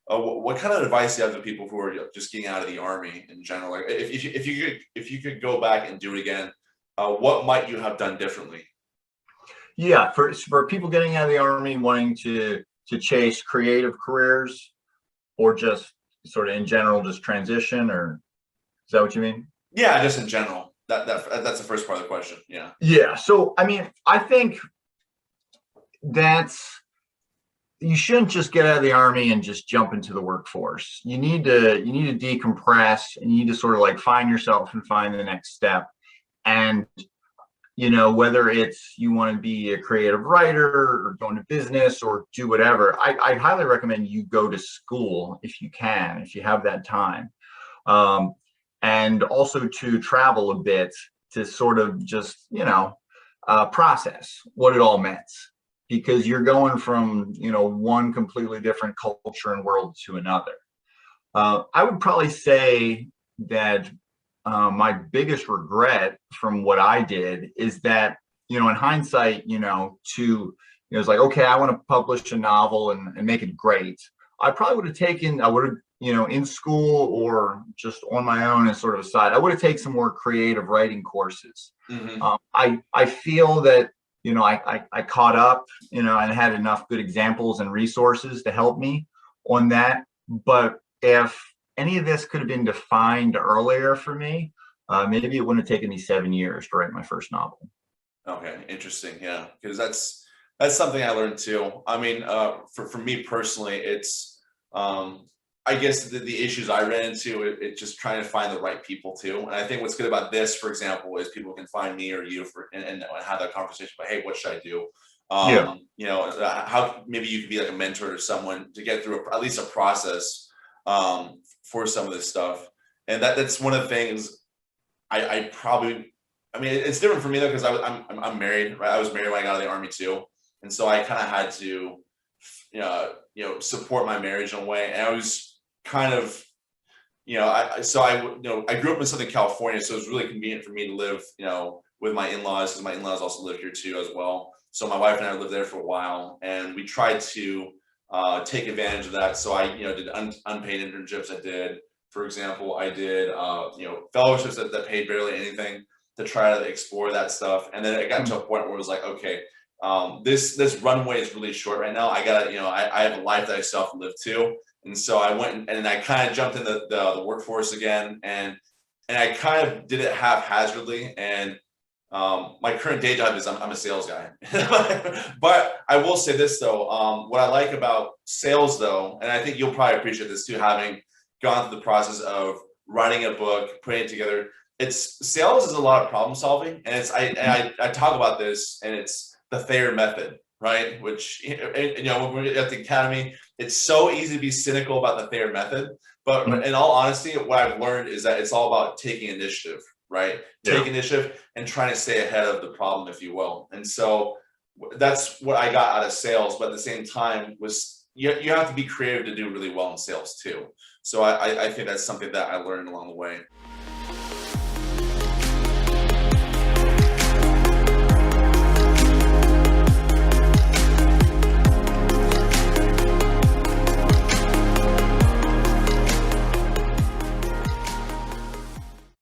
what kind of advice do you have to people who are just getting out of the army in general? Like, if you could go back and do it again, what might you have done differently? Yeah, for people getting out of the army wanting to chase creative careers, or just sort of in general, just transition, or is that what you mean? Yeah, just in general. That's the first part of the question. Yeah. Yeah. So I mean, I think that's you shouldn't just get out of the army and just jump into the workforce. You need to decompress, and you need to sort of like find yourself and find the next step. And whether it's you want to be a creative writer or go into business or do whatever, I highly recommend you go to school if you can, if you have that time. Um, and also to travel a bit to sort of just, process what it all meant. Because you're going from, one completely different culture and world to another. I would probably say that my biggest regret from what I did is that, in hindsight, it's like, okay, I want to publish a novel and make it great. I would have, in school or just on my own as sort of a side, I would have taken some more creative writing courses. Hmm. I feel that, I caught up, and had enough good examples and resources to help me on that. But if any of this could have been defined earlier for me, maybe it wouldn't have taken me 7 years to write my first novel. Okay, interesting. Yeah, because that's something I learned too. I mean, for me personally, it's I guess the issues I ran into, it just trying to find the right people too. And I think what's good about this, for example, is people can find me or you and have that conversation about, hey, what should I do? Yeah. How maybe you could be like a mentor to someone to get through at least a process for some of this stuff. And that's one of the things I probably, I mean, it's different for me though, because I'm married, right? I was married when I got out of the army too. And so I kind of had to, support my marriage in a way. And I was kind of, I grew up in Southern California, so it was really convenient for me to live, with my in-laws, because my in-laws also live here too as well. So my wife and I lived there for a while, and we tried to take advantage of that. So I, did unpaid internships. I did, for example, I did, fellowships that paid barely anything to try to explore that stuff. And then it got to a point where it was like, okay, this runway is really short right now. I gotta, I have a life that I still have to live too. And so I went and I kind of jumped in the workforce again, and I kind of did it haphazardly. And my current day job is I'm a sales guy. But I will say this though, what I like about sales though, and I think you'll probably appreciate this too, having gone through the process of writing a book, putting it together. It's sales is a lot of problem solving, and I talk about this, and it's the Thayer method, right? Which when we're at the academy, it's so easy to be cynical about the Thayer method, but Mhm. in all honesty, what I've learned is that it's all about taking initiative, right? Yeah. Take initiative and trying to stay ahead of the problem, if you will. And so that's what I got out of sales. But at the same time, was you have to be creative to do really well in sales too. So I think that's something that I learned along the way.